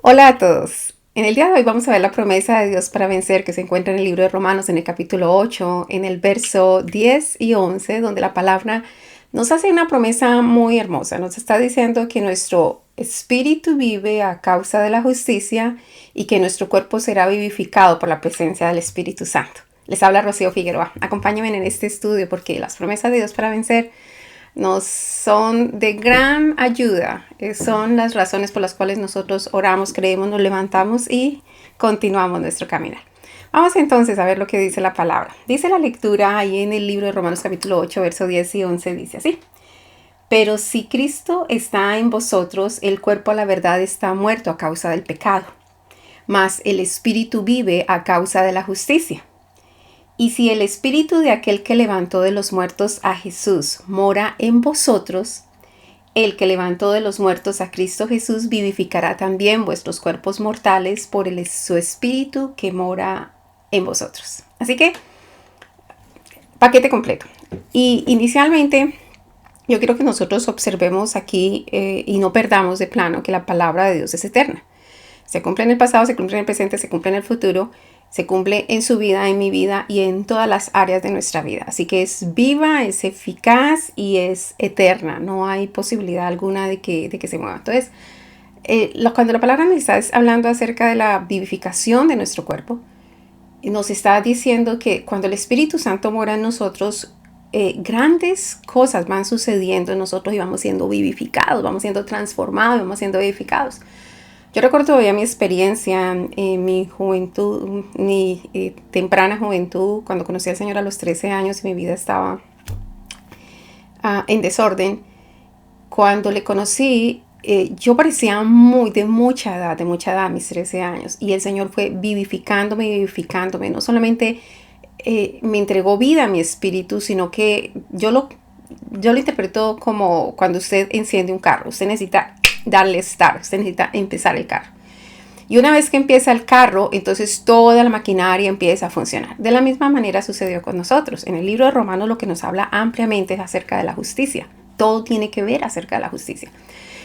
Hola a todos. En el día de hoy vamos a ver la promesa de Dios para vencer que se encuentra en el libro de Romanos en el capítulo 8, en el verso 10 y 11, donde la palabra nos hace una promesa muy hermosa. Nos está diciendo que nuestro espíritu vive a causa de la justicia y que nuestro cuerpo será vivificado por la presencia del Espíritu Santo. Les habla Rocío Figueroa. Acompáñenme en este estudio porque las promesas de Dios para vencer nos son de gran ayuda. Son las razones por las cuales nosotros oramos, creemos, nos levantamos y continuamos nuestro caminar. Vamos entonces a ver lo que dice la palabra. Dice la lectura ahí en el libro de Romanos capítulo 8, verso 10 y 11, dice así. Pero si Cristo está en vosotros, el cuerpo a la verdad está muerto a causa del pecado, mas el espíritu vive a causa de la justicia. Y si el espíritu de aquel que levantó de los muertos a Jesús mora en vosotros, el que levantó de los muertos a Cristo Jesús vivificará también vuestros cuerpos mortales por su espíritu que mora en vosotros. Así que, paquete completo. Y inicialmente, yo quiero que nosotros observemos aquí y no perdamos de plano que la palabra de Dios es eterna. Se cumple en el pasado, se cumple en el presente, se cumple en el futuro, se cumple en su vida, en mi vida y en todas las áreas de nuestra vida. Así que es viva, es eficaz y es eterna. No hay posibilidad alguna de que se mueva. Entonces, cuando la palabra nos está hablando acerca de la vivificación de nuestro cuerpo, nos está diciendo que cuando el Espíritu Santo mora en nosotros, grandes cosas van sucediendo en nosotros y vamos siendo vivificados, vamos siendo transformados, vamos siendo vivificados. Yo recuerdo todavía mi experiencia en mi juventud, mi temprana juventud, cuando conocí al Señor a los 13 años y mi vida estaba en desorden. Cuando le conocí, yo parecía de mucha edad, mis 13 años. Y el Señor fue vivificándome. No solamente me entregó vida a mi espíritu, sino que yo lo interpreto como cuando usted enciende un carro. Usted necesita darle start, usted necesita empezar el carro. Y una vez que empieza el carro, entonces toda la maquinaria empieza a funcionar. De la misma manera sucedió con nosotros. En el libro de Romanos lo que nos habla ampliamente es acerca de la justicia. Todo tiene que ver acerca de la justicia.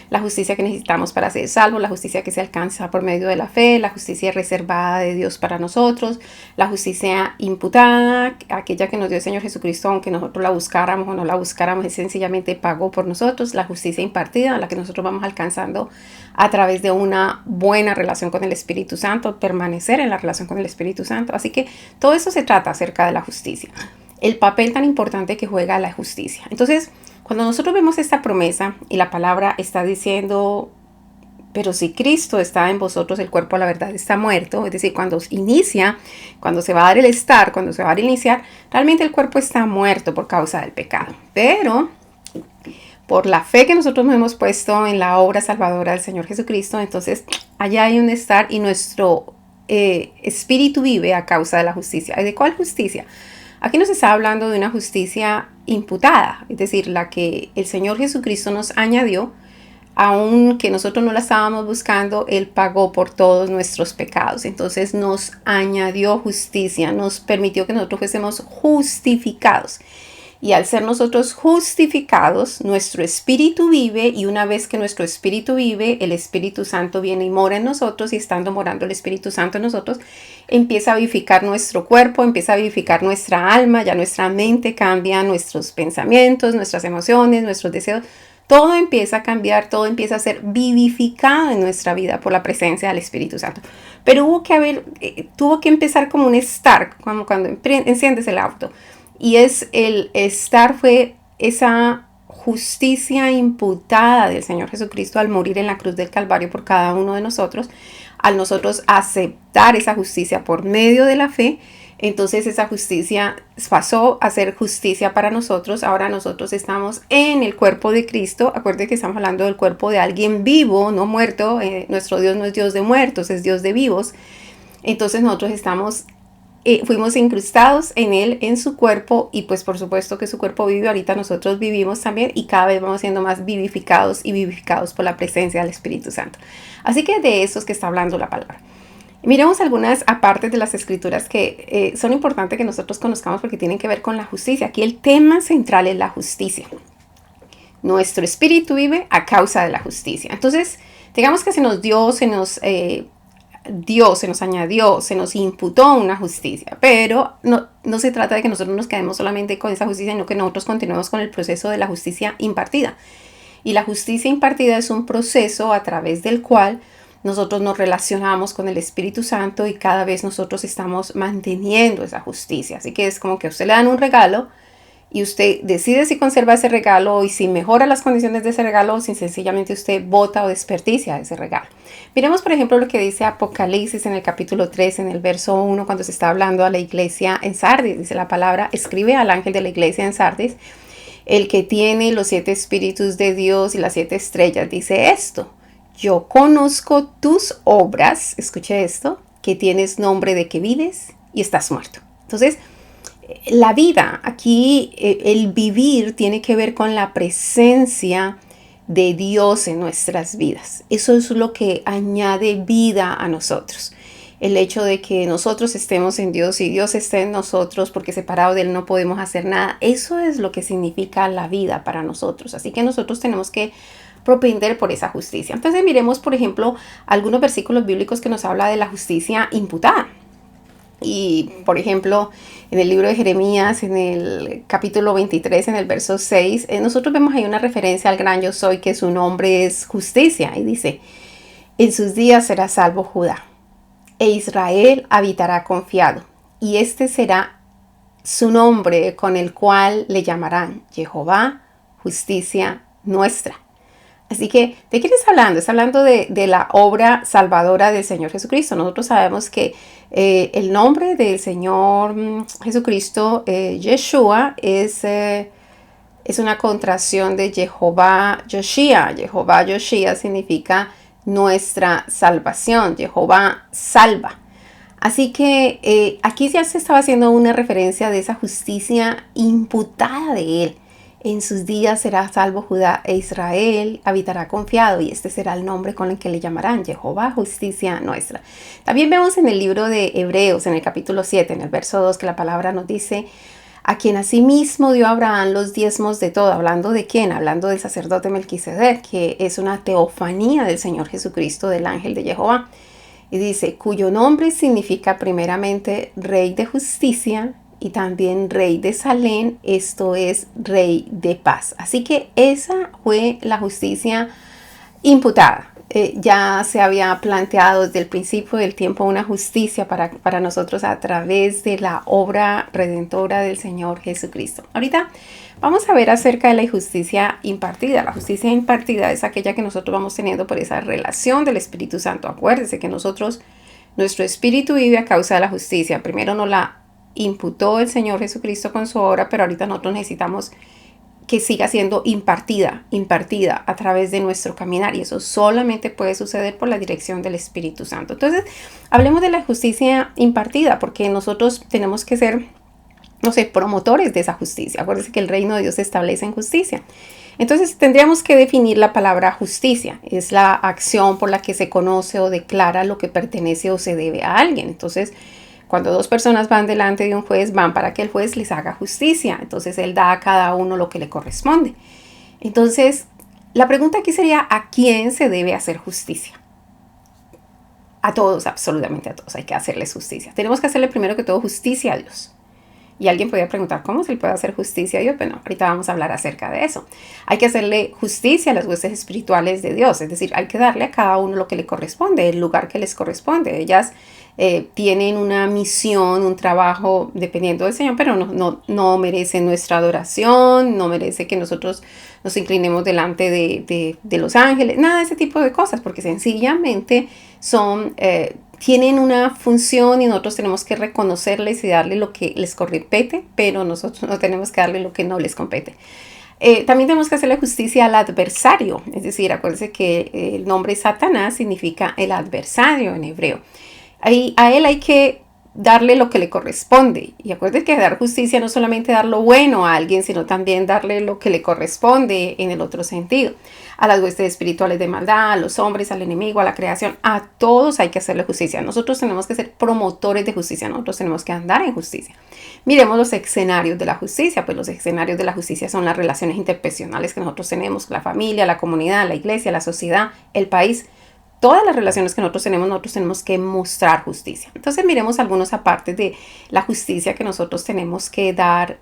La justicia que necesitamos para ser salvos, la justicia que se alcanza por medio de la fe, la justicia reservada de Dios para nosotros, la justicia imputada, aquella que nos dio el Señor Jesucristo, aunque nosotros la buscáramos o no la buscáramos, Él sencillamente pagó por nosotros, la justicia impartida, la que nosotros vamos alcanzando a través de una buena relación con el Espíritu Santo, permanecer en la relación con el Espíritu Santo. Así que todo eso se trata acerca de la justicia, el papel tan importante que juega la justicia. Entonces, cuando nosotros vemos esta promesa y la palabra está diciendo, pero si Cristo está en vosotros, el cuerpo a la verdad está muerto, es decir, cuando se va a dar el estar, cuando se va a iniciar, realmente el cuerpo está muerto por causa del pecado. Pero por la fe que nosotros nos hemos puesto en la obra salvadora del Señor Jesucristo, entonces allá hay un estar y nuestro espíritu vive a causa de la justicia. ¿De cuál justicia? Aquí nos está hablando de una justicia imputada, es decir, la que el Señor Jesucristo nos añadió, aunque nosotros no la estábamos buscando, Él pagó por todos nuestros pecados. Entonces nos añadió justicia, nos permitió que nosotros fuésemos justificados. Y al ser nosotros justificados, nuestro espíritu vive, y una vez que nuestro espíritu vive, el Espíritu Santo viene y mora en nosotros, y estando morando el Espíritu Santo en nosotros, empieza a vivificar nuestro cuerpo, empieza a vivificar nuestra alma, ya nuestra mente cambia, nuestros pensamientos, nuestras emociones, nuestros deseos, todo empieza a cambiar, todo empieza a ser vivificado en nuestra vida por la presencia del Espíritu Santo. Pero tuvo que empezar como un start, como cuando enciendes el auto. Y el estar fue esa justicia imputada del Señor Jesucristo al morir en la cruz del Calvario por cada uno de nosotros. Al nosotros aceptar esa justicia por medio de la fe, entonces esa justicia pasó a ser justicia para nosotros. Ahora nosotros estamos en el cuerpo de Cristo. Acuérdense que estamos hablando del cuerpo de alguien vivo, no muerto. Nuestro Dios no es Dios de muertos, es Dios de vivos. Entonces nosotros fuimos incrustados en Él, en su cuerpo, y pues por supuesto que su cuerpo vive, ahorita nosotros vivimos también, y cada vez vamos siendo más vivificados y vivificados por la presencia del Espíritu Santo. Así que de eso es que está hablando la palabra. Miremos algunas apartes de las escrituras que son importantes que nosotros conozcamos porque tienen que ver con la justicia. Aquí el tema central es la justicia. Nuestro espíritu vive a causa de la justicia. Entonces, Digamos que se nos dio, se nos añadió, se nos imputó una justicia, pero no se trata de que nosotros nos quedemos solamente con esa justicia, sino que nosotros continuemos con el proceso de la justicia impartida. Y la justicia impartida es un proceso a través del cual nosotros nos relacionamos con el Espíritu Santo y cada vez nosotros estamos manteniendo esa justicia. Así que es como que a usted le dan un regalo y usted decide si conserva ese regalo y si mejora las condiciones de ese regalo o si sencillamente usted bota o desperdicia ese regalo. Miremos, por ejemplo, lo que dice Apocalipsis en el capítulo 3, en el verso 1, cuando se está hablando a la iglesia en Sardis. Dice la palabra: escribe al ángel de la iglesia en Sardis, el que tiene los 7 espíritus de Dios y las 7 estrellas, dice esto: yo conozco tus obras, escuche esto, que tienes nombre de que vives y estás muerto. Entonces, la vida, aquí el vivir tiene que ver con la presencia de Dios en nuestras vidas. Eso es lo que añade vida a nosotros. El hecho de que nosotros estemos en Dios y Dios esté en nosotros, porque separado de Él no podemos hacer nada. Eso es lo que significa la vida para nosotros. Así que nosotros tenemos que propender por esa justicia. Entonces miremos, por ejemplo, algunos versículos bíblicos que nos habla de la justicia imputada. Y, por ejemplo, en el libro de Jeremías, en el capítulo 23, en el verso 6, nosotros vemos ahí una referencia al gran yo soy, que su nombre es justicia. Y dice: en sus días será salvo Judá, e Israel habitará confiado. Y este será su nombre con el cual le llamarán Jehová, justicia nuestra. Así que, ¿de quién está hablando? Está hablando de la obra salvadora del Señor Jesucristo. Nosotros sabemos que el nombre del Señor Jesucristo, Yeshua, es una contracción de Jehová Yoshia. Jehová Yoshia significa nuestra salvación. Jehová salva. Así que aquí ya se estaba haciendo una referencia de esa justicia imputada de Él. En sus días será salvo Judá, e Israel habitará confiado, y este será el nombre con el que le llamarán Jehová, justicia nuestra. También vemos en el libro de Hebreos, en el capítulo 7, en el verso 2, que la palabra nos dice: a quien asimismo dio Abraham los diezmos de todo. ¿Hablando de quién? Hablando del sacerdote Melquisedec, que es una teofanía del Señor Jesucristo, del ángel de Jehová. Y dice: cuyo nombre significa primeramente Rey de Justicia, y también Rey de Salem, esto es Rey de Paz. Así que esa fue la justicia imputada. Ya se había planteado desde el principio del tiempo una justicia para nosotros a través de la obra redentora del Señor Jesucristo. Ahorita vamos a ver acerca de la justicia impartida. La justicia impartida es aquella que nosotros vamos teniendo por esa relación del Espíritu Santo. Acuérdense que nuestro espíritu vive a causa de la justicia. Primero nos la imputó el Señor Jesucristo con su obra, pero ahorita nosotros necesitamos que siga siendo impartida a través de nuestro caminar, y eso solamente puede suceder por la dirección del Espíritu Santo. Entonces, hablemos de la justicia impartida, porque nosotros tenemos que ser, promotores de esa justicia. Acuérdense que el reino de Dios se establece en justicia. Entonces, tendríamos que definir la palabra justicia. Es la acción por la que se conoce o declara lo que pertenece o se debe a alguien. Entonces, cuando dos personas van delante de un juez, van para que el juez les haga justicia. Entonces, él da a cada uno lo que le corresponde. Entonces, la pregunta aquí sería: ¿a quién se debe hacer justicia? A todos, absolutamente a todos, hay que hacerles justicia. Tenemos que hacerle primero que todo justicia a Dios. Y alguien podría preguntar: ¿cómo se le puede hacer justicia a Dios? Bueno, ahorita vamos a hablar acerca de eso. Hay que hacerle justicia a las huestes espirituales de Dios. Es decir, hay que darle a cada uno lo que le corresponde, el lugar que les corresponde. Ellas tienen una misión, un trabajo dependiendo del Señor, pero no merecen nuestra adoración, no merece que nosotros nos inclinemos delante de los ángeles, nada de ese tipo de cosas, porque sencillamente tienen una función y nosotros tenemos que reconocerles y darle lo que les compete, pero nosotros no tenemos que darle lo que no les compete. También tenemos que hacerle justicia al adversario, es decir, acuérdense que el nombre Satanás significa el adversario en hebreo. A él hay que darle lo que le corresponde. Y acuérdense que dar justicia no solamente dar lo bueno a alguien, sino también darle lo que le corresponde en el otro sentido. A las huestes espirituales de maldad, a los hombres, al enemigo, a la creación, a todos hay que hacerle justicia. Nosotros tenemos que ser promotores de justicia, nosotros tenemos que andar en justicia. Miremos los escenarios de la justicia. Pues los escenarios de la justicia son las relaciones interpersonales que nosotros tenemos, la familia, la comunidad, la iglesia, la sociedad, el país. todas las relaciones que nosotros tenemos que mostrar justicia. Entonces miremos algunos apartes de la justicia que nosotros tenemos que dar,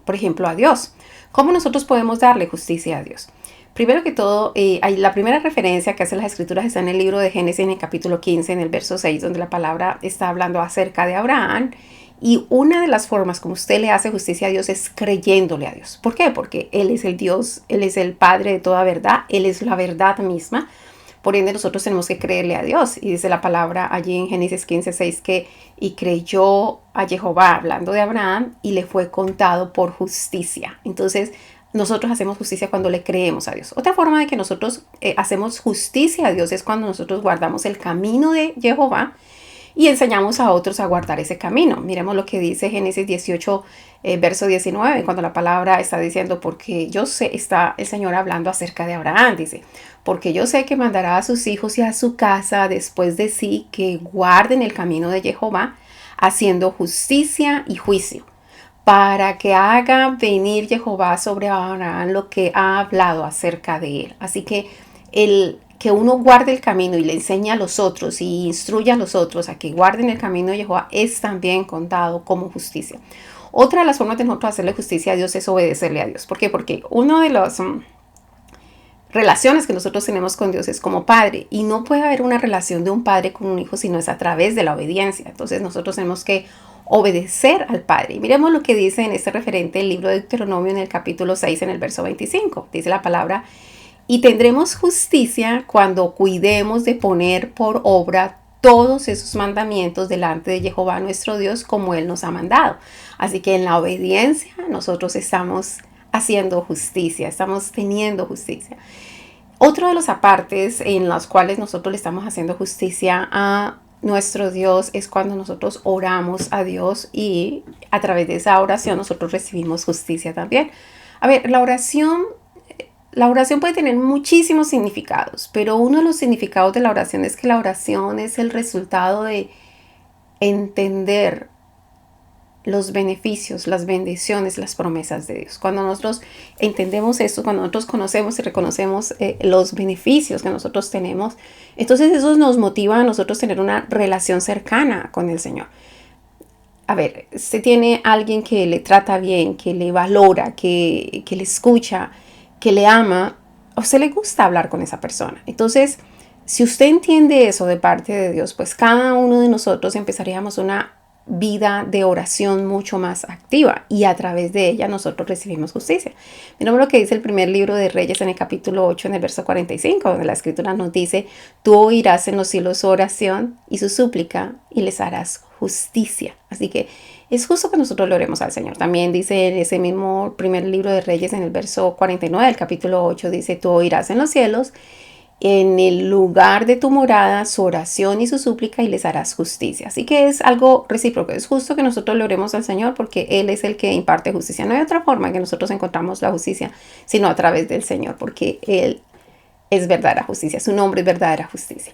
por ejemplo, a Dios. ¿Cómo nosotros podemos darle justicia a Dios? Primero que todo, la primera referencia que hace las escrituras está en el libro de Génesis, en el capítulo 15, en el verso 6, donde la palabra está hablando acerca de Abraham. Y una de las formas como usted le hace justicia a Dios es creyéndole a Dios. ¿Por qué? Porque Él es el Dios, Él es el Padre de toda verdad, Él es la verdad misma. Por ende, nosotros tenemos que creerle a Dios. Y dice la palabra allí en Génesis 15:6 que y creyó a Jehová, hablando de Abraham, y le fue contado por justicia. Entonces, nosotros hacemos justicia cuando le creemos a Dios. Otra forma de que nosotros hacemos justicia a Dios es cuando nosotros guardamos el camino de Jehová y enseñamos a otros a guardar ese camino. Miremos lo que dice Génesis 18, verso 19, cuando la palabra está diciendo, porque yo sé, está el Señor hablando acerca de Abraham, dice, porque yo sé que mandará a sus hijos y a su casa después de sí que guarden el camino de Jehová, haciendo justicia y juicio, para que haga venir Jehová sobre Abraham lo que ha hablado acerca de él. Así que que uno guarde el camino y le enseñe a los otros y instruya a los otros a que guarden el camino de Jehová es también contado como justicia. Otra de las formas de nosotros hacerle justicia a Dios es obedecerle a Dios. ¿Por qué? Porque una de las relaciones que nosotros tenemos con Dios es como padre, y no puede haber una relación de un padre con un hijo si no es a través de la obediencia. Entonces nosotros tenemos que obedecer al Padre. Y miremos lo que dice en este referente el libro de Deuteronomio en el capítulo 6, en el verso 25. Dice la palabra, y tendremos justicia cuando cuidemos de poner por obra todos esos mandamientos delante de Jehová nuestro Dios como Él nos ha mandado. Así que en la obediencia nosotros estamos haciendo justicia, estamos teniendo justicia. Otro de los apartes en los cuales nosotros le estamos haciendo justicia a nuestro Dios es cuando nosotros oramos a Dios y a través de esa oración nosotros recibimos justicia también. A ver, la oración puede tener muchísimos significados, pero uno de los significados de la oración es que la oración es el resultado de entender los beneficios, las bendiciones, las promesas de Dios. Cuando nosotros entendemos esto, cuando nosotros conocemos y reconocemos los beneficios que nosotros tenemos, entonces eso nos motiva a nosotros tener una relación cercana con el Señor. A ver, usted tiene alguien que le trata bien, que le valora, que le escucha, que le ama, a usted le gusta hablar con esa persona. Entonces, si usted entiende eso de parte de Dios, pues cada uno de nosotros empezaríamos una vida de oración mucho más activa y a través de ella nosotros recibimos justicia. Miremos lo que dice el primer libro de Reyes en el capítulo 8, en el verso 45, donde la escritura nos dice, tú oirás en los cielos su oración y su súplica y les harás justicia. Así que es justo que nosotros le oremos al Señor. También dice en ese mismo primer libro de Reyes, en el verso 49 del capítulo 8, dice, tú oirás en los cielos, en el lugar de tu morada, su oración y su súplica y les harás justicia. Así que es algo recíproco. Es justo que nosotros le oremos al Señor porque Él es el que imparte justicia. No hay otra forma en que nosotros encontramos la justicia, sino a través del Señor, porque Él es verdadera justicia. Su nombre es verdadera justicia.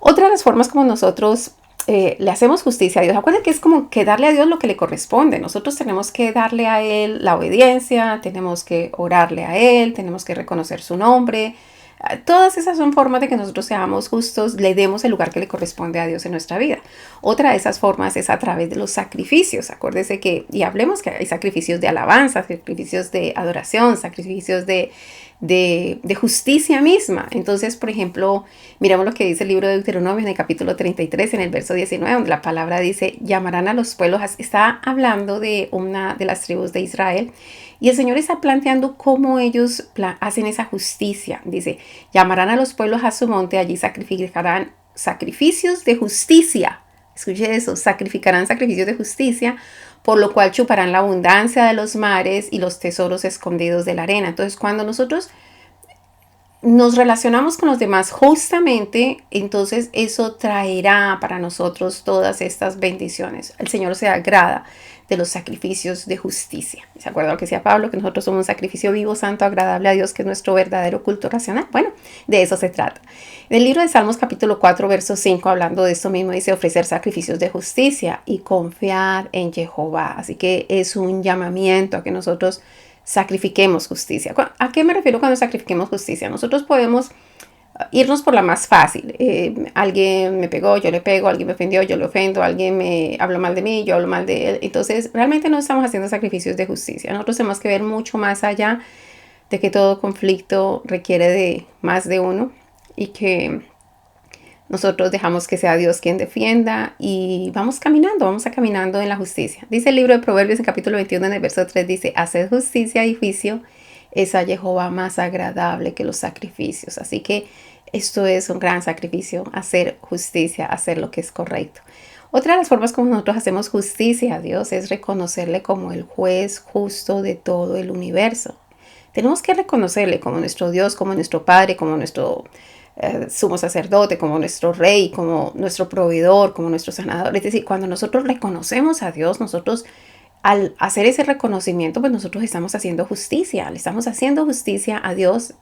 Otra de las formas como nosotros le hacemos justicia a Dios. Acuérdense que es como que darle a Dios lo que le corresponde. Nosotros tenemos que darle a Él la obediencia, tenemos que orarle a Él, tenemos que reconocer su nombre. Todas esas son formas de que nosotros seamos justos, le demos el lugar que le corresponde a Dios en nuestra vida. Otra de esas formas es a través de los sacrificios. Acuérdese que, y hablemos que hay sacrificios de alabanza, sacrificios de adoración, sacrificios de justicia misma. Entonces, por ejemplo, miramos lo que dice el libro de Deuteronomio en el capítulo 33, en el verso 19, donde la palabra dice, llamarán a los pueblos, está hablando de una de las tribus de Israel, y el Señor está planteando cómo ellos hacen esa justicia. Dice, llamarán a los pueblos a su monte, allí sacrificarán sacrificios de justicia. Escuche eso, sacrificarán sacrificios de justicia, por lo cual chuparán la abundancia de los mares y los tesoros escondidos de la arena. Entonces, cuando nosotros nos relacionamos con los demás justamente, entonces eso traerá para nosotros todas estas bendiciones. El Señor se agrada de los sacrificios de justicia. ¿Se acuerda lo que decía Pablo? Que nosotros somos un sacrificio vivo, santo, agradable a Dios, que es nuestro verdadero culto racional. Bueno, de eso se trata. En el libro de Salmos capítulo 4, verso 5, hablando de esto mismo, dice ofrecer sacrificios de justicia y confiar en Jehová. Así que es un llamamiento a que nosotros sacrifiquemos justicia. ¿A qué me refiero cuando sacrifiquemos justicia? Nosotros podemos irnos por la más fácil. Alguien me pegó, yo le pego, alguien me ofendió, yo le ofendo, alguien me habló mal de mí, yo hablo mal de él. Entonces, realmente no estamos haciendo sacrificios de justicia. Nosotros tenemos que ver mucho más allá de que todo conflicto requiere de más de uno y que nosotros dejamos que sea Dios quien defienda y vamos caminando en la justicia. Dice el libro de Proverbios en capítulo 21 en el verso 3, dice, haced justicia y juicio, es a Jehová más agradable que los sacrificios. Así que esto es un gran sacrificio, hacer justicia, hacer lo que es correcto. Otra de las formas como nosotros hacemos justicia a Dios es reconocerle como el juez justo de todo el universo. Tenemos que reconocerle como nuestro Dios, como nuestro Padre, como nuestro sumo sacerdote, como nuestro rey, como nuestro proveedor, como nuestro sanador. Es decir, cuando nosotros reconocemos a Dios, nosotros al hacer ese reconocimiento, pues nosotros estamos haciendo justicia, le estamos haciendo justicia a Dios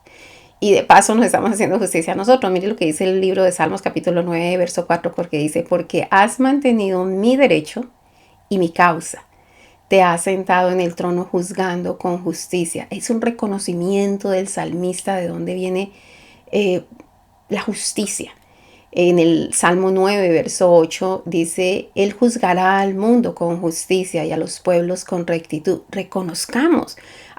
y de paso nos estamos haciendo justicia a nosotros. Mire lo que dice el libro de Salmos capítulo 9, verso 4, porque dice, porque has mantenido mi derecho y mi causa. Te has sentado en el trono juzgando con justicia. Es un reconocimiento del salmista de dónde viene eh, la justicia. En el Salmo 9, verso 8, dice, Él juzgará al mundo con justicia y a los pueblos con rectitud. Reconozcamos,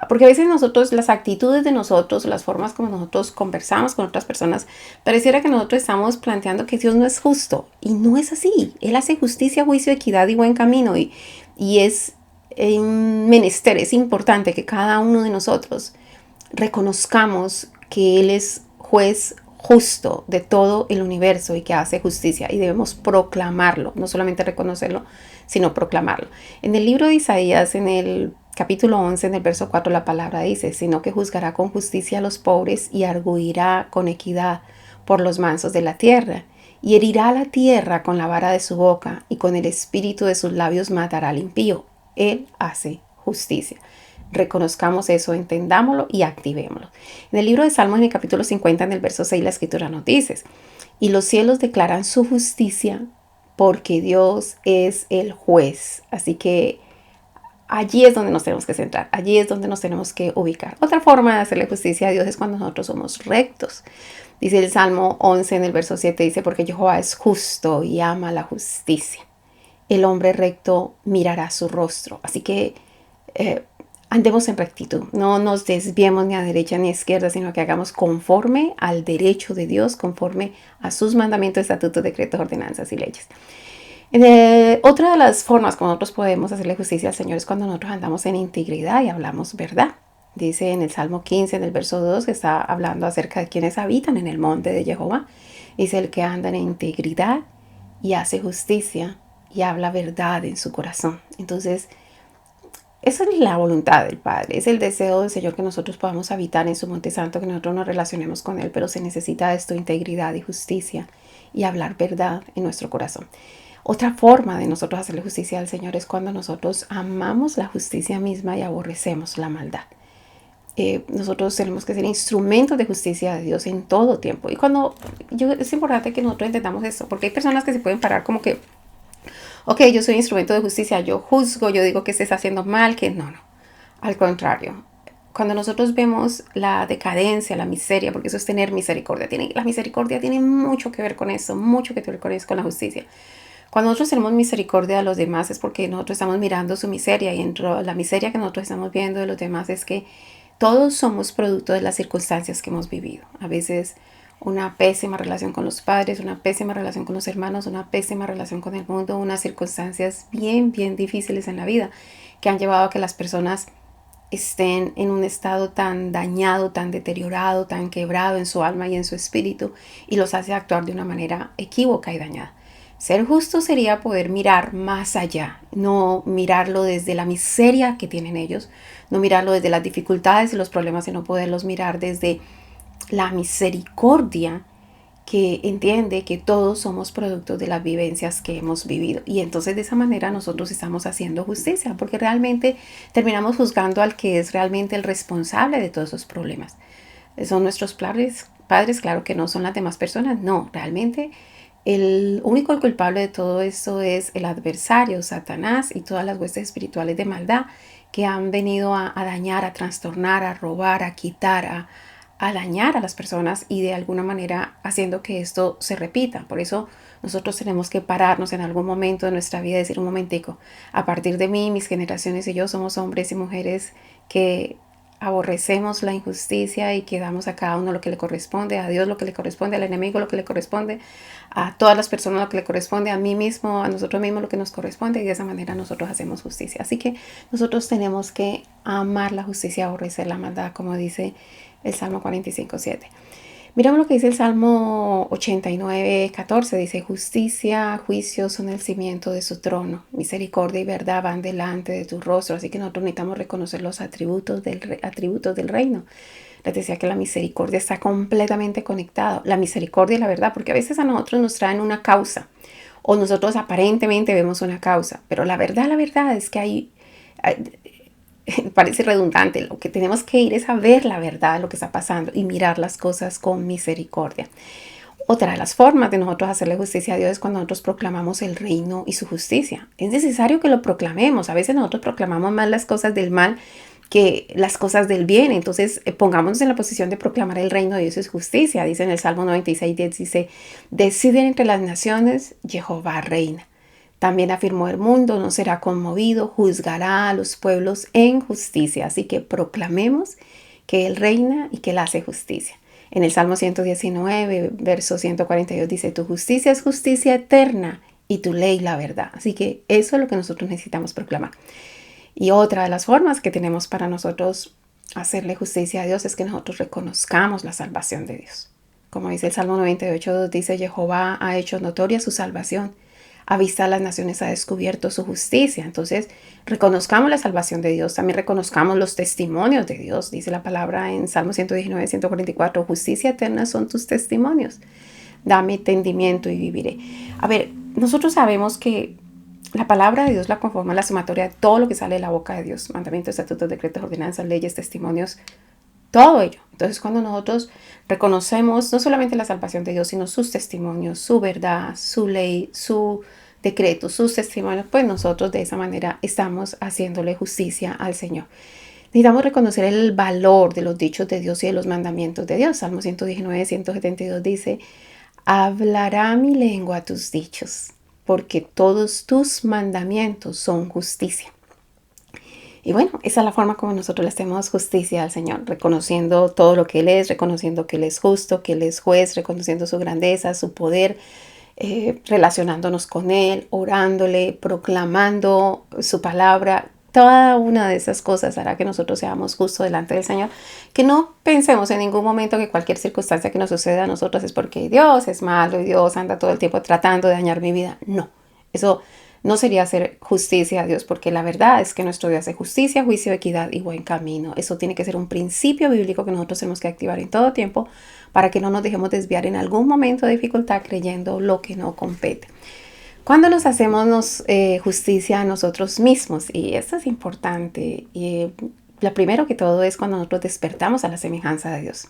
porque a veces nosotros, las actitudes de nosotros, las formas como nosotros conversamos con otras personas, pareciera que nosotros estamos planteando que Dios no es justo. Y no es así. Él hace justicia, juicio, equidad y buen camino. Y es menester, es importante que cada uno de nosotros reconozcamos que Él es juez justo de todo el universo y que hace justicia y debemos proclamarlo, no solamente reconocerlo, sino proclamarlo. En el libro de Isaías, en el capítulo 11, en el verso 4, la palabra dice, sino que juzgará con justicia a los pobres y arguirá con equidad por los mansos de la tierra. Y herirá la tierra con la vara de su boca y con el espíritu de sus labios matará al impío. Él hace justicia. Reconozcamos eso, entendámoslo y activémoslo. En el libro de Salmos, en el capítulo 50, en el verso 6, la escritura nos dice, y los cielos declaran su justicia porque Dios es el juez. Así que allí es donde nos tenemos que centrar, allí es donde nos tenemos que ubicar. Otra forma de hacerle justicia a Dios es cuando nosotros somos rectos. Dice el Salmo 11 en el verso 7, dice, porque Jehová es justo y ama la justicia. El hombre recto mirará su rostro. Así que andemos en rectitud, no nos desviemos ni a derecha ni a izquierda, sino que hagamos conforme al derecho de Dios, conforme a sus mandamientos, estatutos, decretos, ordenanzas y leyes. Otra de las formas como nosotros podemos hacerle justicia al Señor es cuando nosotros andamos en integridad y hablamos verdad. Dice en el Salmo 15, en el verso 2, que está hablando acerca de quienes habitan en el monte de Jehová. Dice el que anda en integridad y hace justicia y habla verdad en su corazón. Entonces, esa es la voluntad del Padre, es el deseo del Señor que nosotros podamos habitar en su monte santo, que nosotros nos relacionemos con Él, pero se necesita esto, integridad y justicia y hablar verdad en nuestro corazón. Otra forma de nosotros hacerle justicia al Señor es cuando nosotros amamos la justicia misma y aborrecemos la maldad. Nosotros tenemos que ser instrumentos de justicia de Dios en todo tiempo. Y es importante que nosotros entendamos esto, porque hay personas que se pueden parar como que, ok, yo soy instrumento de justicia, yo juzgo, yo digo que se está haciendo mal, que no. Al contrario, cuando nosotros vemos la decadencia, la miseria, porque eso es tener misericordia, la misericordia tiene mucho que ver con eso, mucho que ver con eso, con la justicia. Cuando nosotros tenemos misericordia de los demás es porque nosotros estamos mirando su miseria y entre la miseria que nosotros estamos viendo de los demás es que todos somos producto de las circunstancias que hemos vivido. A veces una pésima relación con los padres, una pésima relación con los hermanos, una pésima relación con el mundo, unas circunstancias bien difíciles en la vida que han llevado a que las personas estén en un estado tan dañado, tan deteriorado, tan quebrado en su alma y en su espíritu y los hace actuar de una manera equívoca y dañada. Ser justo sería poder mirar más allá, no mirarlo desde la miseria que tienen ellos, no mirarlo desde las dificultades y los problemas, sino poderlos mirar desde la misericordia que entiende que todos somos productos de las vivencias que hemos vivido. Y entonces de esa manera nosotros estamos haciendo justicia, porque realmente terminamos juzgando al que es realmente el responsable de todos esos problemas. Son nuestros padres, claro que no son las demás personas, no, realmente el único culpable de todo esto es el adversario, Satanás y todas las huestes espirituales de maldad que han venido a dañar, a trastornar, a robar, a quitar, a dañar a las personas y de alguna manera haciendo que esto se repita. Por eso nosotros tenemos que pararnos en algún momento de nuestra vida y decir un momentico, a partir de mí, mis generaciones y yo somos hombres y mujeres que aborrecemos la injusticia y que damos a cada uno lo que le corresponde, a Dios lo que le corresponde, al enemigo lo que le corresponde, a todas las personas lo que le corresponde, a mí mismo, a nosotros mismos lo que nos corresponde, y de esa manera nosotros hacemos justicia. Así que nosotros tenemos que amar la justicia, aborrecer la maldad, como dice el Salmo 45:7. Miramos lo que dice el Salmo 89:14. Dice, justicia, juicio son el cimiento de su trono. Misericordia y verdad van delante de tu rostro. Así que nosotros necesitamos reconocer los atributos del reino. Les decía que la misericordia está completamente conectada. La misericordia y la verdad, porque a veces a nosotros nos traen una causa. O nosotros aparentemente vemos una causa. Pero la verdad es que hay parece redundante, lo que tenemos que ir es a ver la verdad, lo que está pasando y mirar las cosas con misericordia. Otra de las formas de nosotros hacerle justicia a Dios es cuando nosotros proclamamos el reino y su justicia. Es necesario que lo proclamemos. A veces nosotros proclamamos más las cosas del mal que las cosas del bien. Entonces pongámonos en la posición de proclamar el reino de Dios y su justicia. Dice en el Salmo 96:10, dice, deciden entre las naciones, Jehová reina. También afirmó, el mundo no será conmovido, juzgará a los pueblos en justicia. Así que proclamemos que Él reina y que Él hace justicia. En el Salmo 119, verso 142 dice, tu justicia es justicia eterna y tu ley la verdad. Así que eso es lo que nosotros necesitamos proclamar. Y otra de las formas que tenemos para nosotros hacerle justicia a Dios es que nosotros reconozcamos la salvación de Dios. Como dice el Salmo 98:2, dice, Jehová ha hecho notoria su salvación. A vista de las naciones ha descubierto su justicia. Entonces, reconozcamos la salvación de Dios. También reconozcamos los testimonios de Dios. Dice la palabra en Salmo 119:144, justicia eterna son tus testimonios. Dame entendimiento y viviré. A ver, nosotros sabemos que la palabra de Dios la conforma la sumatoria de todo lo que sale de la boca de Dios. Mandamientos, estatutos, decretos, ordenanzas, leyes, testimonios, todo ello. Entonces, cuando nosotros reconocemos no solamente la salvación de Dios, sino sus testimonios, su verdad, su ley, su decreto, sus testimonios, pues nosotros de esa manera estamos haciéndole justicia al Señor. Necesitamos reconocer el valor de los dichos de Dios y de los mandamientos de Dios. Salmo 119:172 dice, hablará mi lengua tus dichos, porque todos tus mandamientos son justicia. Y bueno, esa es la forma como nosotros le hacemos justicia al Señor, reconociendo todo lo que Él es, reconociendo que Él es justo, que Él es juez, reconociendo su grandeza, su poder, relacionándonos con Él, orándole, proclamando su palabra. Toda una de esas cosas hará que nosotros seamos justos delante del Señor. Que no pensemos en ningún momento que cualquier circunstancia que nos suceda a nosotros es porque Dios es malo y Dios anda todo el tiempo tratando de dañar mi vida. No, eso no sería hacer justicia a Dios, porque la verdad es que nuestro Dios hace justicia, juicio, equidad y buen camino. Eso tiene que ser un principio bíblico que nosotros tenemos que activar en todo tiempo para que no nos dejemos desviar en algún momento de dificultad creyendo lo que no compete. Cuando nos hacemos justicia a nosotros mismos, y esto es importante, y lo primero que todo es cuando nosotros despertamos a la semejanza de Dios.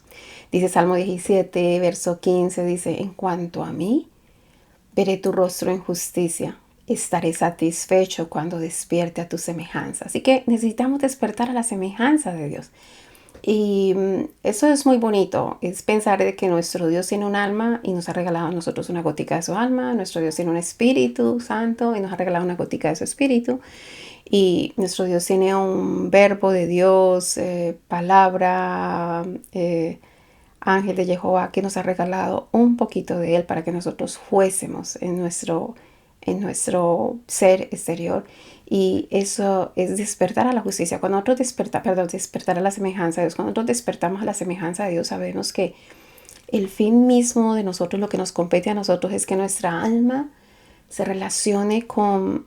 Dice Salmo 17, verso 15, dice, en cuanto a mí, veré tu rostro en justicia. Estaré satisfecho cuando despierte a tu semejanza. Así que necesitamos despertar a la semejanza de Dios. Y eso es muy bonito. Es pensar de que nuestro Dios tiene un alma y nos ha regalado a nosotros una gotica de su alma. Nuestro Dios tiene un Espíritu Santo y nos ha regalado una gotica de su Espíritu. Y nuestro Dios tiene un verbo de Dios, palabra, ángel de Jehová, que nos ha regalado un poquito de Él para que nosotros fuésemos en nuestro ser exterior. Y eso es despertar a la justicia. Cuando nosotros despertar a la semejanza de Dios, cuando nosotros despertamos a la semejanza de Dios, sabemos que el fin mismo de nosotros, lo que nos compete a nosotros, es que nuestra alma se relacione con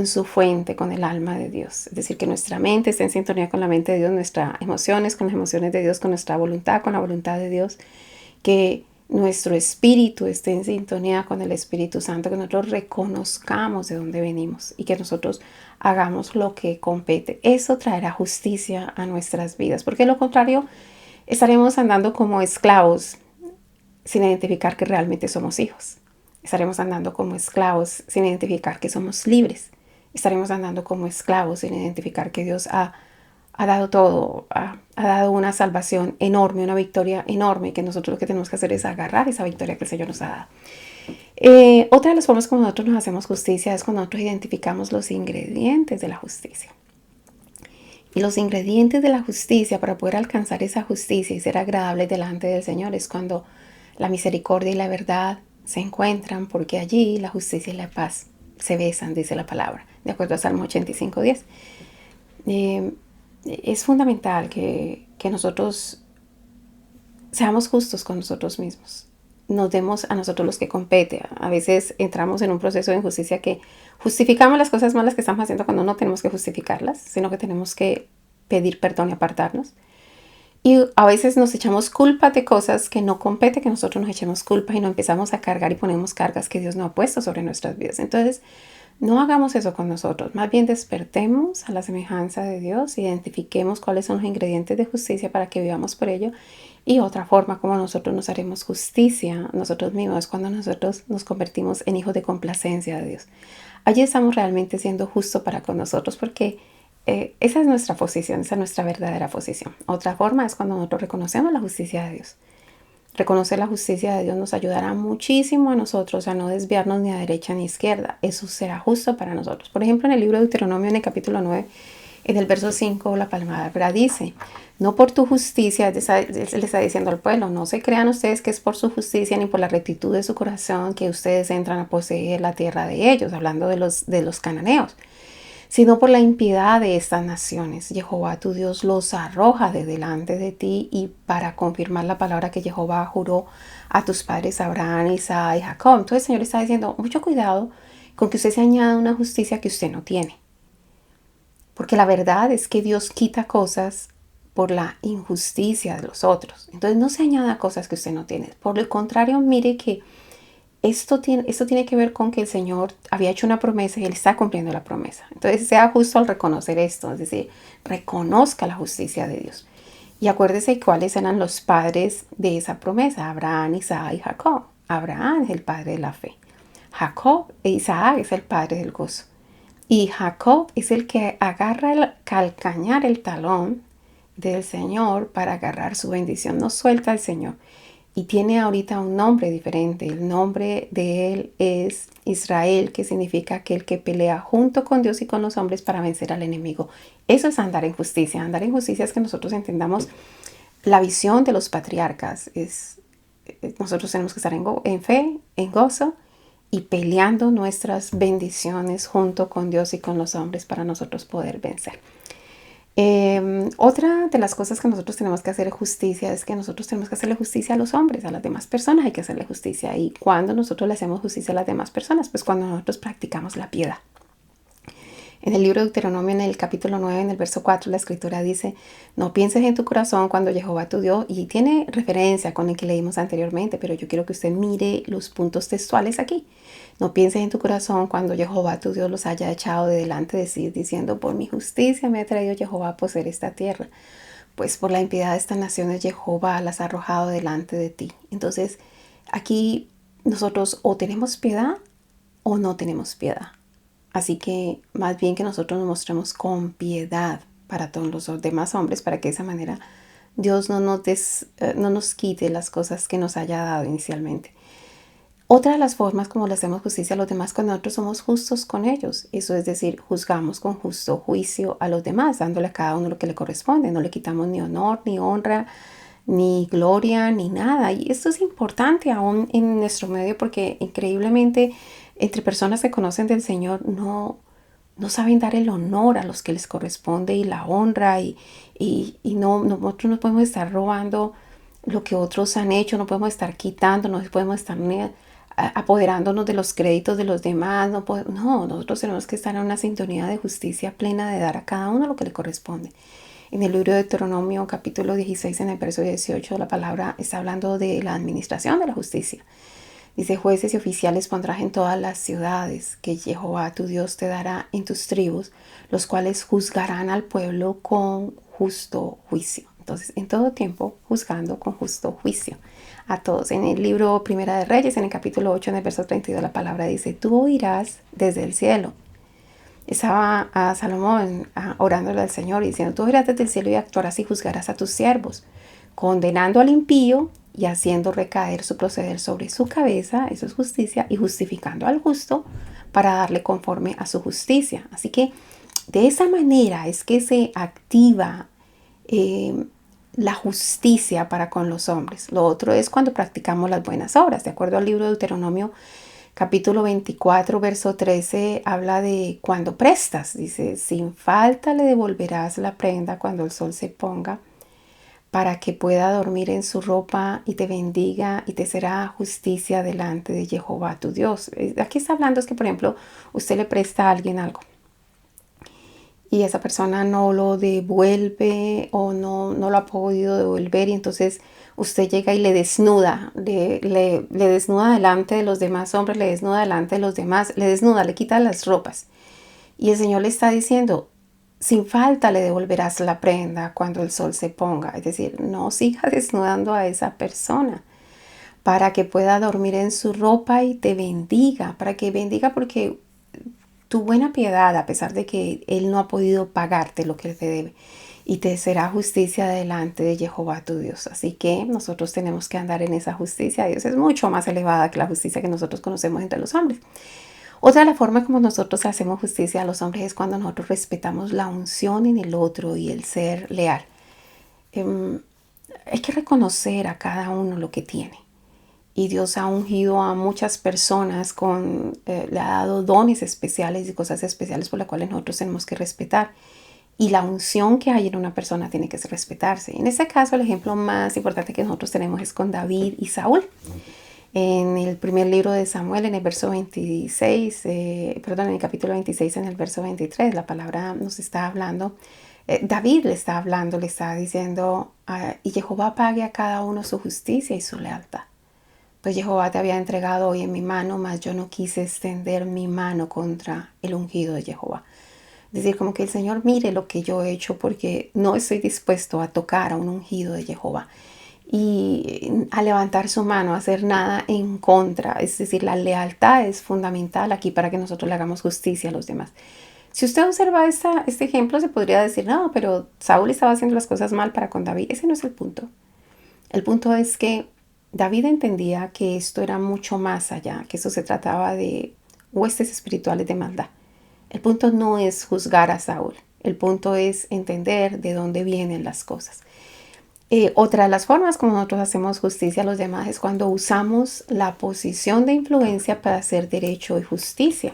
su fuente, con el alma de Dios. Es decir, que nuestra mente esté en sintonía con la mente de Dios, nuestras emociones con las emociones de Dios, con nuestra voluntad con la voluntad de Dios, que nuestro espíritu esté en sintonía con el Espíritu Santo, que nosotros reconozcamos de dónde venimos y que nosotros hagamos lo que compete. Eso traerá justicia a nuestras vidas, porque de lo contrario estaremos andando como esclavos sin identificar que realmente somos hijos. Estaremos andando como esclavos sin identificar que somos libres. Estaremos andando como esclavos sin identificar que Dios ha ha dado todo, ha dado una salvación enorme, una victoria enorme, que nosotros lo que tenemos que hacer es agarrar esa victoria que el Señor nos ha dado. Otra de las formas como nosotros nos hacemos justicia es cuando nosotros identificamos los ingredientes de la justicia. Y los ingredientes de la justicia para poder alcanzar esa justicia y ser agradables delante del Señor es cuando la misericordia y la verdad se encuentran, porque allí la justicia y la paz se besan, dice la palabra, de acuerdo a Salmo 85:10. Es fundamental que nosotros seamos justos con nosotros mismos. Nos demos a nosotros los que compete. A veces entramos en un proceso de injusticia que justificamos las cosas malas que estamos haciendo cuando no tenemos que justificarlas, sino que tenemos que pedir perdón y apartarnos. Y a veces nos echamos culpa de cosas que no compete que nosotros nos echemos culpa y nos empezamos a cargar y ponemos cargas que Dios no ha puesto sobre nuestras vidas. Entonces, no hagamos eso con nosotros. Más bien despertemos a la semejanza de Dios, identifiquemos cuáles son los ingredientes de justicia para que vivamos por ello. Y otra forma como nosotros nos haremos justicia nosotros mismos es cuando nosotros nos convertimos en hijos de complacencia de Dios. Allí estamos realmente siendo justos para con nosotros porque esa es nuestra posición, esa es nuestra verdadera posición. Otra forma es cuando nosotros reconocemos la justicia de Dios. Reconocer la justicia de Dios nos ayudará muchísimo a nosotros a no desviarnos ni a derecha ni a izquierda. Eso será justo para nosotros. Por ejemplo, en el libro de Deuteronomio, en el capítulo 9, en el verso 5, la palabra dice, no por tu justicia, él le está diciendo al pueblo, no se crean ustedes que es por su justicia ni por la rectitud de su corazón que ustedes entran a poseer la tierra de ellos, hablando de los cananeos, sino por la impiedad de estas naciones. Jehová tu Dios los arroja de delante de ti, y para confirmar la palabra que Jehová juró a tus padres Abraham, Isaac y Jacob. Entonces el Señor está diciendo, mucho cuidado con que usted se añada una justicia que usted no tiene. Porque la verdad es que Dios quita cosas por la injusticia de los otros. Entonces no se añada cosas que usted no tiene. Por el contrario, mire que esto tiene que ver con que el Señor había hecho una promesa y Él está cumpliendo la promesa. Entonces sea justo al reconocer esto, es decir, reconozca la justicia de Dios. Y acuérdese cuáles eran los padres de esa promesa: Abraham, Isaac y Jacob. Abraham es el padre de la fe. Jacob e Isaac es el padre del gozo. Y Jacob es el que agarra el calcañar, el talón del Señor para agarrar su bendición. No suelta al Señor. Y tiene ahorita un nombre diferente. El nombre de él es Israel, que significa aquel que pelea junto con Dios y con los hombres para vencer al enemigo. Eso es andar en justicia. Andar en justicia es que nosotros entendamos la visión de los patriarcas. Nosotros tenemos que estar en fe, en gozo, y peleando nuestras bendiciones junto con Dios y con los hombres para nosotros poder vencer. Otra de las cosas que nosotros tenemos que hacer justicia es que nosotros tenemos que hacerle justicia a los hombres, a las demás personas hay que hacerle justicia. ¿Y cuando nosotros le hacemos justicia a las demás personas? Pues cuando nosotros practicamos la piedad. En el libro de Deuteronomio, en el capítulo 9, en el verso 4, la escritura dice, no pienses en tu corazón cuando Jehová tu Dios, y tiene referencia con el que leímos anteriormente, pero yo quiero que usted mire los puntos textuales aquí. No pienses en tu corazón cuando Jehová tu Dios los haya echado de delante de sí, diciendo, por mi justicia me ha traído Jehová a poseer esta tierra. Pues por la impiedad de estas naciones Jehová las ha arrojado delante de ti. Entonces, aquí nosotros o tenemos piedad o no tenemos piedad. Así que más bien que nosotros nos mostremos con piedad para todos los demás hombres, para que de esa manera Dios no nos quite las cosas que nos haya dado inicialmente. Otra de las formas como le hacemos justicia a los demás, cuando nosotros somos justos con ellos. Eso es decir, juzgamos con justo juicio a los demás, dándole a cada uno lo que le corresponde. No le quitamos ni honor, ni honra, ni gloria, ni nada. Y esto es importante aún en nuestro medio, porque increíblemente entre personas que conocen del Señor no saben dar el honor a los que les corresponde y la honra, y nosotros no podemos estar robando lo que otros han hecho, no podemos estar quitando, no podemos estar apoderándonos de los créditos de los demás. No, nosotros tenemos que estar en una sintonía de justicia plena, de dar a cada uno lo que le corresponde. En el libro de Deuteronomio capítulo 16, en el verso 18, la palabra está hablando de la administración de la justicia. Dice, jueces y oficiales pondrás en todas las ciudades que Jehová tu Dios te dará en tus tribus, los cuales juzgarán al pueblo con justo juicio. Entonces, en todo tiempo, juzgando con justo juicio a todos. En el libro Primera de Reyes, en el capítulo 8, en el verso 32, la palabra dice, tú oirás desde el cielo Estaba a Salomón orándole al Señor y diciendo, tú verás desde el cielo y actuarás y juzgarás a tus siervos, condenando al impío y haciendo recaer su proceder sobre su cabeza, eso es justicia, y justificando al justo para darle conforme a su justicia. Así que de esa manera es que se activa eh, la justicia para con los hombres. Lo otro es cuando practicamos las buenas obras. De acuerdo al libro de Deuteronomio, capítulo 24, verso 13, habla de cuando prestas. Dice, sin falta le devolverás la prenda cuando el sol se ponga, para que pueda dormir en su ropa y te bendiga y te será justicia delante de Jehová tu Dios. Aquí está hablando es que, por ejemplo, usted le presta a alguien algo y esa persona no lo devuelve o no lo ha podido devolver y entonces usted llega y le desnuda, le desnuda delante de los demás hombres, le desnuda delante de los demás, le desnuda, le quita las ropas. Y el Señor le está diciendo, sin falta le devolverás la prenda cuando el sol se ponga. Es decir, no siga desnudando a esa persona para que pueda dormir en su ropa y te bendiga, para que bendiga porque tu buena piedad, a pesar de que Él no ha podido pagarte lo que Él te debe, y te será justicia delante de Jehová tu Dios. Así que nosotros tenemos que andar en esa justicia. Dios es mucho más elevada que la justicia que nosotros conocemos entre los hombres. Otra de las formas como nosotros hacemos justicia a los hombres es cuando nosotros respetamos la unción en el otro y el ser leal. Hay que reconocer a cada uno lo que tiene. Y Dios ha ungido a muchas personas le ha dado dones especiales y cosas especiales por las cuales nosotros tenemos que respetar. Y la unción que hay en una persona tiene que respetarse. En este caso, el ejemplo más importante que nosotros tenemos es con David y Saúl. En el primer libro de Samuel, en el verso 26, en el capítulo 26, en el verso 23, la palabra nos está hablando. David le está hablando, le está diciendo, y Jehová pague a cada uno su justicia y su lealtad. Pues Jehová te había entregado hoy en mi mano, mas yo no quise extender mi mano contra el ungido de Jehová. Es decir, como que el Señor mire lo que yo he hecho porque no estoy dispuesto a tocar a un ungido de Jehová y a levantar su mano, a hacer nada en contra. Es decir, la lealtad es fundamental aquí para que nosotros le hagamos justicia a los demás. Si usted observa este ejemplo, se podría decir, no, pero Saúl estaba haciendo las cosas mal para con David. Ese no es el punto. El punto es que David entendía que esto era mucho más allá, que eso se trataba de huestes espirituales de maldad. El punto no es juzgar a Saúl, el punto es entender de dónde vienen las cosas. Otra de las formas como nosotros hacemos justicia a los demás es cuando usamos la posición de influencia para hacer derecho y justicia.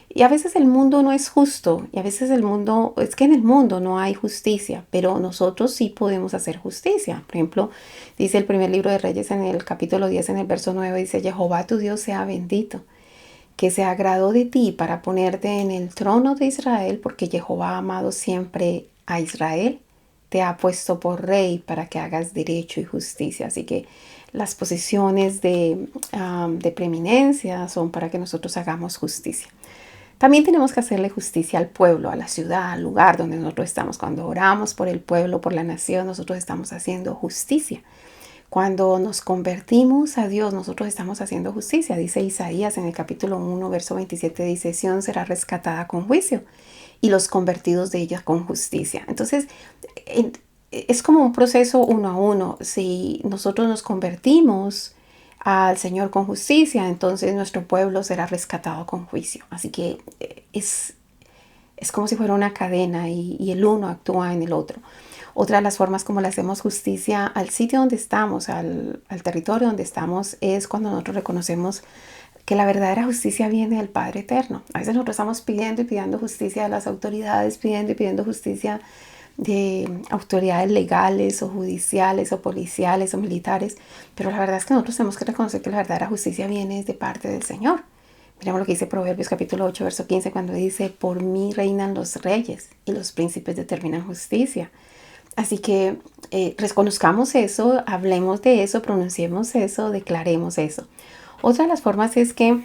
Y a veces el mundo no es justo, y a veces es que en el mundo no hay justicia, pero nosotros sí podemos hacer justicia. Por ejemplo, dice el primer libro de Reyes en el capítulo 10, en el verso 9, dice, Jehová tu Dios sea bendito, que se agradó de ti para ponerte en el trono de Israel, porque Jehová ha amado siempre a Israel, te ha puesto por rey para que hagas derecho y justicia. Así que las posiciones de preeminencia son para que nosotros hagamos justicia. También tenemos que hacerle justicia al pueblo, a la ciudad, al lugar donde nosotros estamos. Cuando oramos por el pueblo, por la nación, nosotros estamos haciendo justicia. Cuando nos convertimos a Dios, nosotros estamos haciendo justicia. Dice Isaías en el capítulo 1, verso 27, dice, Sión será rescatada con juicio y los convertidos de ella con justicia. Entonces, es como un proceso uno a uno. Si nosotros nos convertimos al Señor con justicia, entonces nuestro pueblo será rescatado con juicio. Así que es como si fuera una cadena y el uno actúa en el otro. Otra de las formas como le hacemos justicia al sitio donde estamos, al territorio donde estamos, es cuando nosotros reconocemos que la verdadera justicia viene del Padre Eterno. A veces nosotros estamos pidiendo y pidiendo justicia de las autoridades, pidiendo y pidiendo justicia de autoridades legales o judiciales o policiales o militares, pero la verdad es que nosotros tenemos que reconocer que la verdadera justicia viene de parte del Señor. Miremos lo que dice Proverbios capítulo 8, verso 15, cuando dice, por mí reinan los reyes y los príncipes determinan justicia. Así que reconozcamos eso, hablemos de eso, pronunciemos eso, declaremos eso. Otra de las formas es que,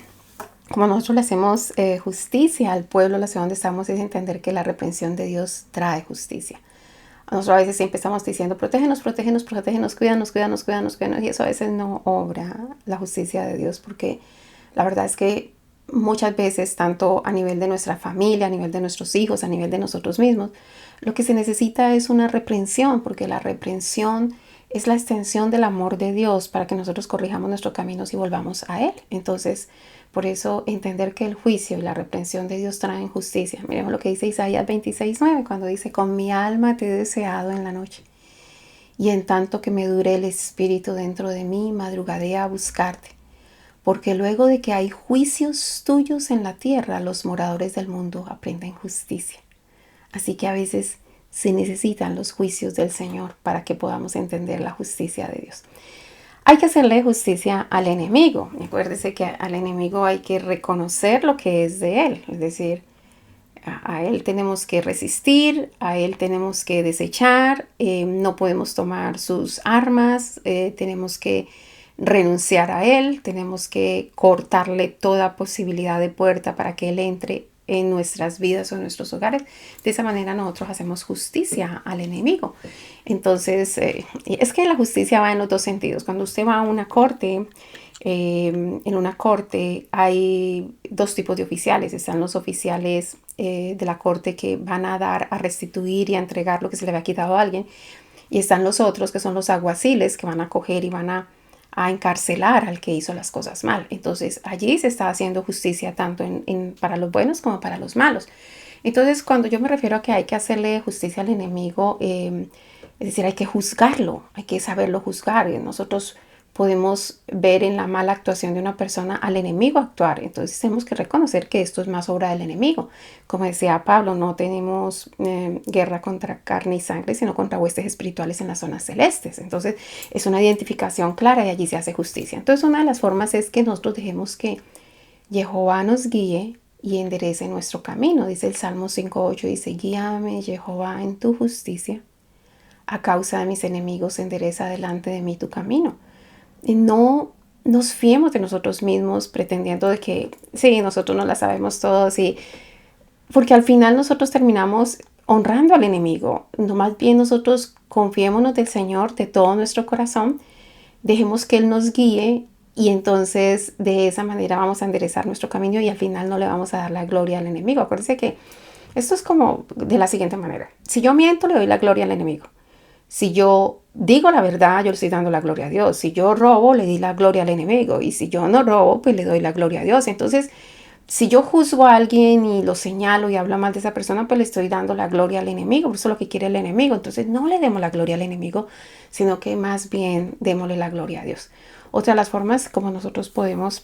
como nosotros le hacemos justicia al pueblo, la ciudad donde estamos, es entender que la reprensión de Dios trae justicia. Nosotros a veces siempre estamos diciendo, protégenos, protégenos, protégenos, cuídanos, cuídanos, cuídanos, cuídanos, y eso a veces no obra la justicia de Dios, porque la verdad es que muchas veces, tanto a nivel de nuestra familia, a nivel de nuestros hijos, a nivel de nosotros mismos, lo que se necesita es una reprensión, porque la reprensión es la extensión del amor de Dios para que nosotros corrijamos nuestros caminos y volvamos a Él. Entonces, por eso entender que el juicio y la reprensión de Dios traen justicia. Miremos lo que dice Isaías 26:9, cuando dice: con mi alma te he deseado en la noche, y en tanto que me dure el espíritu dentro de mí, madrugaré a buscarte. Porque luego de que hay juicios tuyos en la tierra, los moradores del mundo aprenden justicia. Así que a veces se necesitan los juicios del Señor para que podamos entender la justicia de Dios. Hay que hacerle justicia al enemigo. Acuérdese que al enemigo hay que reconocer lo que es de él. Es decir, a él tenemos que resistir, a él tenemos que desechar, no podemos tomar sus armas, tenemos que renunciar a él, tenemos que cortarle toda posibilidad de puerta para que él entre en nuestras vidas o en nuestros hogares. De esa manera nosotros hacemos justicia al enemigo. Entonces, es que la justicia va en los dos sentidos. Cuando usted va a una corte, en una corte hay dos tipos de oficiales. Están los oficiales de la corte que van a dar, a restituir y a entregar lo que se le había quitado a alguien. Y están los otros que son los alguaciles que van a coger y van a encarcelar al que hizo las cosas mal. Entonces allí se está haciendo justicia tanto para los buenos como para los malos. Entonces cuando yo me refiero a que hay que hacerle justicia al enemigo, es decir, hay que juzgarlo, hay que saberlo juzgar. Nosotros podemos ver en la mala actuación de una persona al enemigo actuar. Entonces tenemos que reconocer que esto es más obra del enemigo. Como decía Pablo, no tenemos guerra contra carne y sangre, sino contra huestes espirituales en las zonas celestes. Entonces es una identificación clara y allí se hace justicia. Entonces una de las formas es que nosotros dejemos que Jehová nos guíe y enderece nuestro camino. Dice el Salmo 5:8, dice: guíame, Jehová, en tu justicia. A causa de mis enemigos endereza delante de mí tu camino. Y no nos fiemos de nosotros mismos pretendiendo de que sí, nosotros no la sabemos todos, y porque al final nosotros terminamos honrando al enemigo. No, más bien nosotros confiémonos del Señor de todo nuestro corazón, dejemos que Él nos guíe y entonces de esa manera vamos a enderezar nuestro camino y al final no le vamos a dar la gloria al enemigo. Acuérdense que esto es como de la siguiente manera: si yo miento, le doy la gloria al enemigo. Si yo digo la verdad, yo le estoy dando la gloria a Dios. Si yo robo, le di la gloria al enemigo. Y si yo no robo, pues le doy la gloria a Dios. Entonces, si yo juzgo a alguien y lo señalo y hablo mal de esa persona, pues le estoy dando la gloria al enemigo. Por eso es lo que quiere el enemigo. Entonces, no le demos la gloria al enemigo, sino que más bien démosle la gloria a Dios. Otra de las formas como nosotros podemos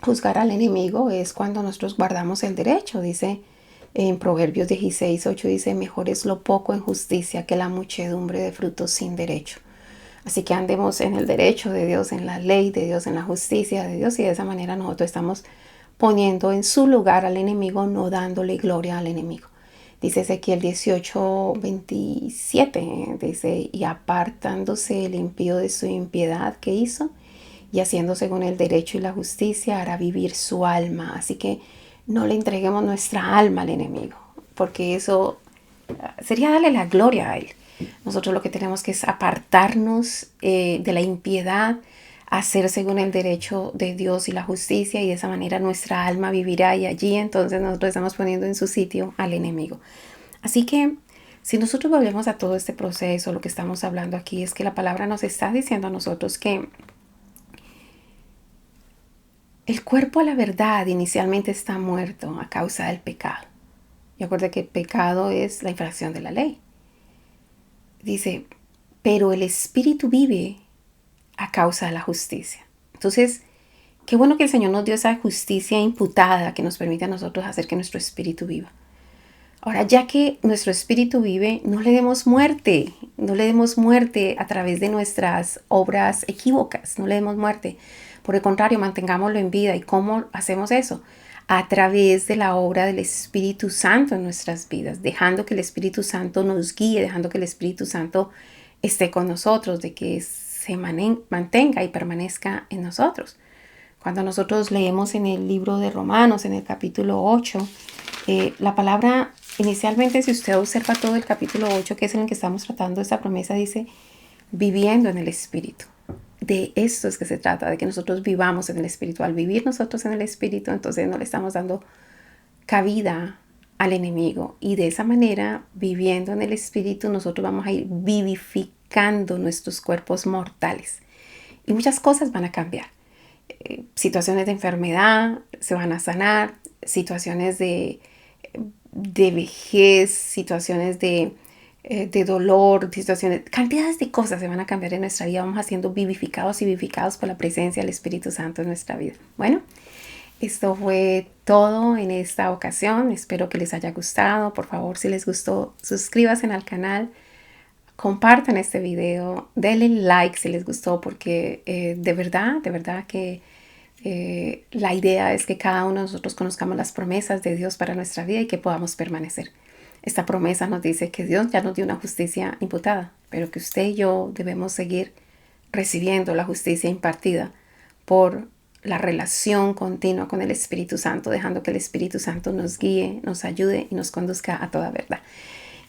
juzgar al enemigo es cuando nosotros guardamos el derecho. Dice en Proverbios 16:8, dice: mejor es lo poco en justicia que la muchedumbre de frutos sin derecho. Así que andemos en el derecho de Dios, en la ley de Dios, en la justicia de Dios, y de esa manera nosotros estamos poniendo en su lugar al enemigo, no dándole gloria al enemigo. Dice Ezequiel 18:27, dice: y apartándose el impío de su impiedad que hizo, y haciendo según el derecho y la justicia, hará vivir su alma. Así que no le entreguemos nuestra alma al enemigo, porque eso sería darle la gloria a él. Nosotros lo que tenemos que es apartarnos de la impiedad, hacer según el derecho de Dios y la justicia, y de esa manera nuestra alma vivirá, y allí entonces nosotros estamos poniendo en su sitio al enemigo. Así que si nosotros volvemos a todo este proceso, lo que estamos hablando aquí es que la palabra nos está diciendo a nosotros que el cuerpo a la verdad inicialmente está muerto a causa del pecado. Y acuérdate que el pecado es la infracción de la ley. Dice, pero el espíritu vive a causa de la justicia. Entonces, qué bueno que el Señor nos dio esa justicia imputada que nos permite a nosotros hacer que nuestro espíritu viva. Ahora, ya que nuestro espíritu vive, no le demos muerte a través de nuestras obras equívocas, no le demos muerte. Por el contrario, mantengámoslo en vida. ¿Y cómo hacemos eso? A través de la obra del Espíritu Santo en nuestras vidas, dejando que el Espíritu Santo nos guíe, dejando que el Espíritu Santo esté con nosotros, de que se mantenga y permanezca en nosotros. Cuando nosotros leemos en el libro de Romanos, en el capítulo 8, la palabra inicialmente, si usted observa todo el capítulo 8, que es en el que estamos tratando esta promesa, dice viviendo en el Espíritu. de esto es que se trata, de que nosotros vivamos en el espíritu. Al vivir nosotros en el espíritu, entonces no le estamos dando cabida al enemigo. Y de esa manera, viviendo en el espíritu, nosotros vamos a ir vivificando nuestros cuerpos mortales. Y muchas cosas van a cambiar. Situaciones de enfermedad se van a sanar, situaciones de vejez, situaciones de dolor, situaciones, cantidades de cosas se van a cambiar en nuestra vida. Vamos siendo vivificados y vivificados por la presencia del Espíritu Santo en nuestra vida. Bueno, esto fue todo en esta ocasión. Espero que les haya gustado. Por favor, si les gustó, suscríbanse al canal. Compartan este video, denle like si les gustó, porque de verdad que la idea es que cada uno de nosotros conozcamos las promesas de Dios para nuestra vida y que podamos permanecer. Esta promesa nos dice que Dios ya nos dio una justicia imputada, pero que usted y yo debemos seguir recibiendo la justicia impartida por la relación continua con el Espíritu Santo, dejando que el Espíritu Santo nos guíe, nos ayude y nos conduzca a toda verdad.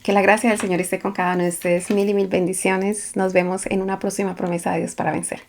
Que la gracia del Señor esté con cada uno de ustedes. Mil y mil bendiciones. Nos vemos en una próxima promesa de Dios para vencer.